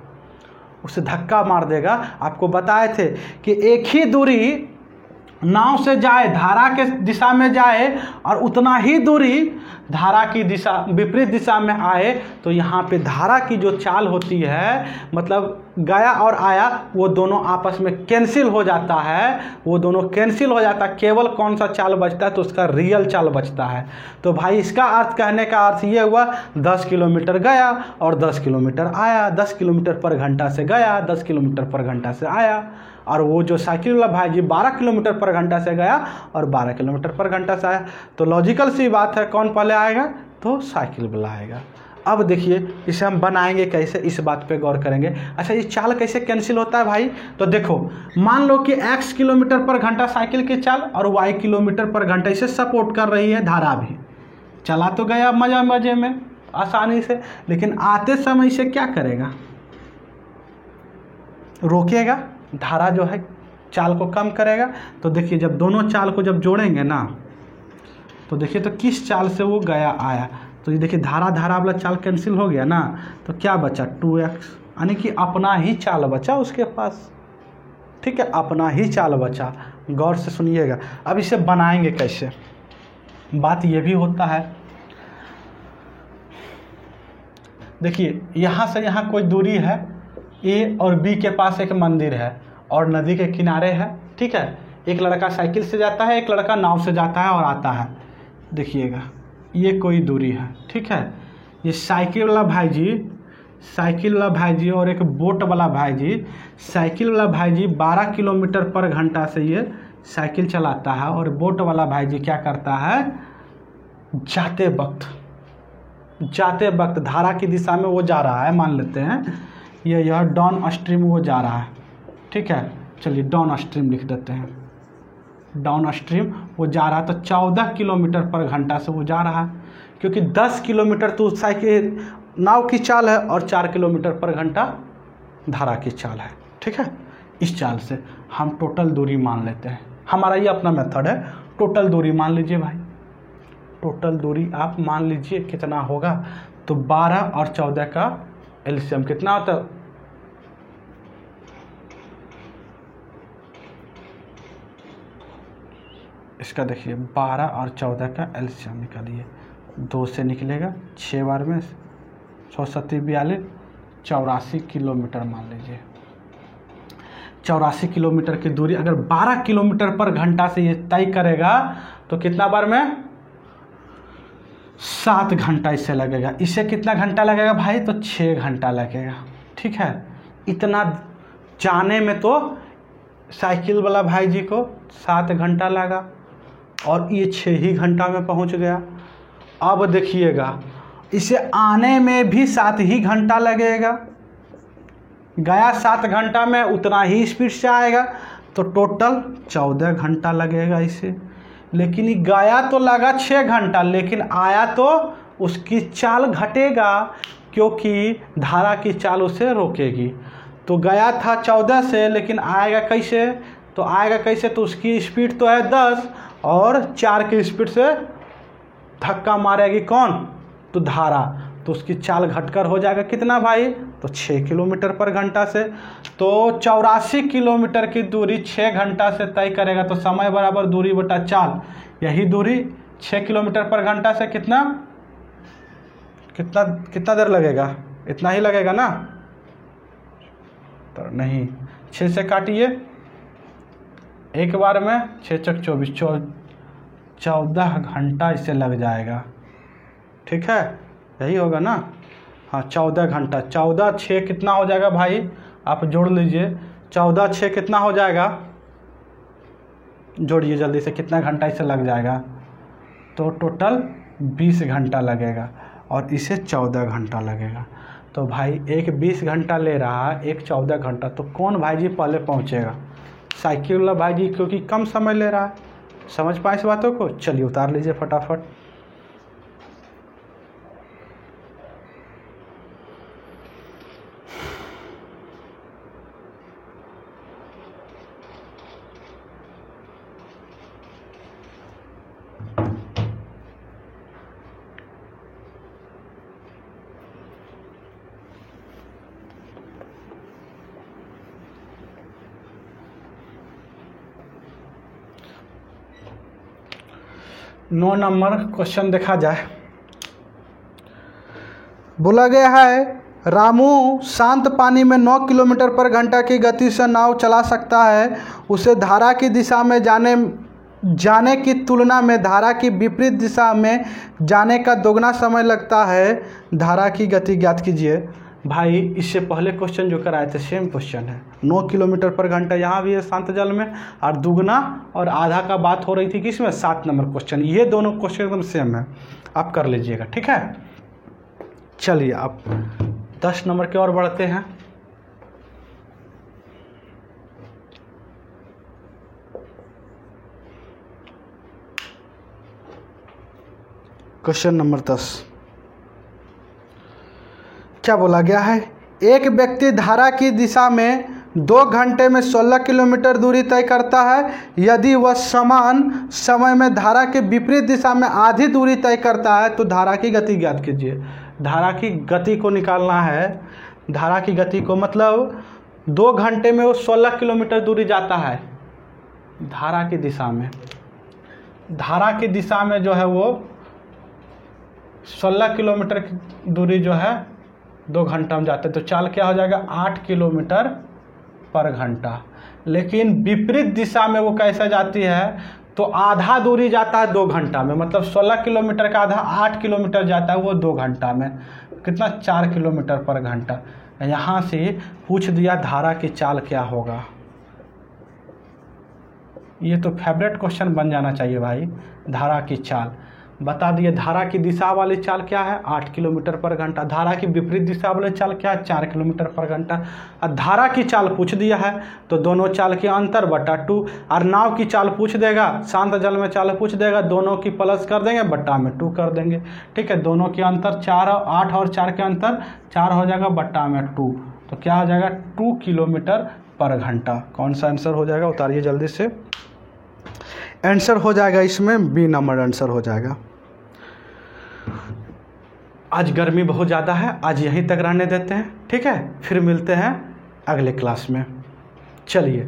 उसे धक्का मार देगा। आपको बताए थे कि एक ही दूरी नाव से जाए, धारा के दिशा में जाए और उतना ही दूरी धारा की दिशा विपरीत दिशा में आए, तो यहाँ पे धारा की जो चाल होती है, मतलब गया और आया, वो दोनों आपस में कैंसिल हो जाता है, वो दोनों कैंसिल हो जाता है। केवल कौन सा चाल बचता है, तो उसका रियल चाल बचता है। तो भाई इसका अर्थ, कहने का अर्थ ये हुआ 10 किलोमीटर गया और 10 किलोमीटर आया, 10 किलोमीटर पर घंटा से गया, 10 किलोमीटर पर घंटा से आया। और वो जो साइकिल वाला भाई जी 12 किलोमीटर पर घंटा से गया और 12 किलोमीटर पर घंटा से आया। तो लॉजिकल सी बात है, कौन पहले आएगा, तो साइकिल वाला आएगा। अब देखिए इसे हम बनाएंगे कैसे, इस बात पे गौर करेंगे। अच्छा, ये चाल कैसे कैंसिल होता है भाई, तो देखो मान लो कि x किलोमीटर पर घंटा साइकिल की चाल और y किलोमीटर पर घंटा इसे सपोर्ट कर रही है धारा भी। चला तो गया मजे में आसानी से, लेकिन आते समय इसे क्या करेगा, रोकेगा, धारा जो है चाल को कम करेगा। तो देखिए जब दोनों चाल को जब जोड़ेंगे ना, तो देखिए तो किस चाल से वो गया आया, तो ये देखिए धारा वाला चाल कैंसिल हो गया ना, तो क्या बचा 2x, यानी कि अपना ही चाल बचा उसके पास, ठीक है, अपना ही चाल बचा। गौर से सुनिएगा। अब इसे बनाएंगे कैसे, बात ये भी होता है। देखिए यहाँ से यहाँ कोई दूरी है, ए और बी के पास एक मंदिर है और नदी के किनारे है, ठीक है। एक लड़का साइकिल से जाता है, एक लड़का नाव से जाता है और आता है। देखिएगा ये कोई दूरी है, ठीक है। ये साइकिल वाला भाई जी और एक बोट वाला भाई जी, साइकिल वाला भाई जी 12 किलोमीटर पर घंटा से ये साइकिल चलाता है और बोट वाला भाई जी क्या करता है, जाते वक्त धारा की दिशा में वो जा रहा है, मान लेते हैं यह डाउन स्ट्रीम वो जा रहा है, ठीक है। चलिए डाउन स्ट्रीम लिख देते हैं, डाउन स्ट्रीम वो जा रहा है, तो 14 किलोमीटर पर घंटा से वो जा रहा है, क्योंकि 10 किलोमीटर तो साइकिल नाव की चाल है और 4 किलोमीटर पर घंटा धारा की चाल है, ठीक है। इस चाल से हम टोटल दूरी मान लेते हैं, हमारा ये अपना मेथड है। टोटल दूरी मान लीजिए भाई, टोटल दूरी आप मान लीजिए कितना होगा, तो 12 और 14 का एलसीएम कितना होता है, इसका देखिए 12 और 14 का एलसीएम निकालिए, 2 से निकलेगा 6 बार में 100 7 42 84 किलोमीटर मान लीजिए। 84 किलोमीटर की दूरी अगर 12 किलोमीटर पर घंटा से ये तय करेगा तो कितना बार में 7 घंटा इससे लगेगा। इससे कितना घंटा लगेगा भाई? तो 6 घंटा लगेगा। ठीक है, इतना जाने में तो साइकिल वाला भाई जी को 7 घंटा लगा और ये 6 ही घंटा में पहुंच गया। अब देखिएगा, इसे आने में भी 7 ही घंटा लगेगा। गया 7 घंटा में, उतना ही स्पीड से आएगा, तो टोटल 14 घंटा लगेगा इसे। लेकिन ये गया तो लगा 6 घंटा, लेकिन आया तो उसकी चाल घटेगा, क्योंकि धारा की चाल उसे रोकेगी। तो गया था 14 से, लेकिन आएगा कैसे? तो आएगा कैसे? तो उसकी स्पीड तो है 10 और 4 की स्पीड से धक्का मारेगी कौन? तो धारा। तो उसकी चाल घटकर हो जाएगा कितना भाई? तो 6 किलोमीटर पर घंटा से। तो 84 किलोमीटर की दूरी 6 घंटा से तय करेगा। तो समय बराबर दूरी बटा चाल, यही दूरी 6 किलोमीटर पर घंटा से कितना देर लगेगा? इतना ही लगेगा ना? तो नहीं, 6 से काटिए एक बार में, 6 चक 24, 14 घंटा इसे लग जाएगा। ठीक है, यही होगा ना? हाँ, 14 घंटा। 14 6 कितना हो जाएगा भाई? आप जोड़ लीजिए। 14 6 कितना हो जाएगा? जोड़िए जल्दी से, कितना घंटा इसे लग जाएगा? तो टोटल 20 घंटा लगेगा और इसे 14 घंटा लगेगा। तो भाई एक 20 घंटा ले रहा है, एक 14 घंटा, तो कौन भाई जी पहले पहुंचेगा? साइकिल वाला भाई जी, क्योंकि कम समय ले रहा है। समझ पाए इस बातों को? चलिए उतार लीजिए फटाफट। नौ नंबर क्वेश्चन देखा जाए। बोला गया है रामू शांत पानी में 9 किलोमीटर पर घंटा की गति से नाव चला सकता है। उसे धारा की दिशा में जाने की तुलना में धारा की विपरीत दिशा में जाने का दोगुना समय लगता है। धारा की गति ज्ञात कीजिए। भाई इससे पहले क्वेश्चन जो कराए थे सेम क्वेश्चन है। 9 किलोमीटर पर घंटा यहाँ भी है शांत जल में, और दुगना और आधा का बात हो रही थी किसमें? 7 नंबर क्वेश्चन। ये दोनों क्वेश्चन एकदम सेम है, आप कर लीजिएगा। ठीक है, चलिए आप 10 नंबर की ओर बढ़ते हैं। क्वेश्चन नंबर 10 क्या बोला गया है? एक व्यक्ति धारा की दिशा में 2 घंटे में 16 किलोमीटर दूरी तय करता है। यदि वह समान समय में धारा के विपरीत दिशा में आधी दूरी तय करता है तो धारा की गति ज्ञात कीजिए। धारा की गति को निकालना है। धारा की गति को मतलब 2 घंटे में वो 16 किलोमीटर दूरी जाता है धारा की दिशा में। धारा की दिशा में जो है वो 16 किलोमीटर की दूरी जो है 2 घंटा में जाते हैं। तो चाल क्या हो जाएगा? 8 किलोमीटर पर घंटा। लेकिन विपरीत दिशा में वो कैसे जाती है? तो आधा दूरी जाता है 2 घंटा में, मतलब 16 किलोमीटर का आधा 8 किलोमीटर जाता है वो 2 घंटा में। कितना? 4 किलोमीटर पर घंटा। यहाँ से पूछ दिया धारा की चाल क्या होगा। ये तो फेवरेट क्वेश्चन बन जाना चाहिए भाई। धारा की चाल बता दिए। धारा की दिशा वाली चाल क्या है? 8 किलोमीटर पर घंटा। धारा की विपरीत दिशा वाली चाल क्या है? 4 किलोमीटर पर घंटा। और धारा की चाल पूछ दिया है तो दोनों चाल के अंतर बटा 2। और नाव की चाल पूछ देगा, शांत जल में चाल पूछ देगा, दोनों की प्लस कर देंगे, बट्टा में 2 कर देंगे। ठीक है, दोनों के अंतर 4, 8 और 4 के अंतर 4 हो जाएगा, बट्टा में 2। तो क्या हो जाएगा? 2 किलोमीटर पर घंटा। कौन सा आंसर हो जाएगा? उतारिए जल्दी से। आंसर हो जाएगा इसमें बी नंबर आंसर हो जाएगा। आज गर्मी बहुत ज़्यादा है, आज यहीं तक रहने देते हैं। ठीक है, फिर मिलते हैं अगले क्लास में। चलिए।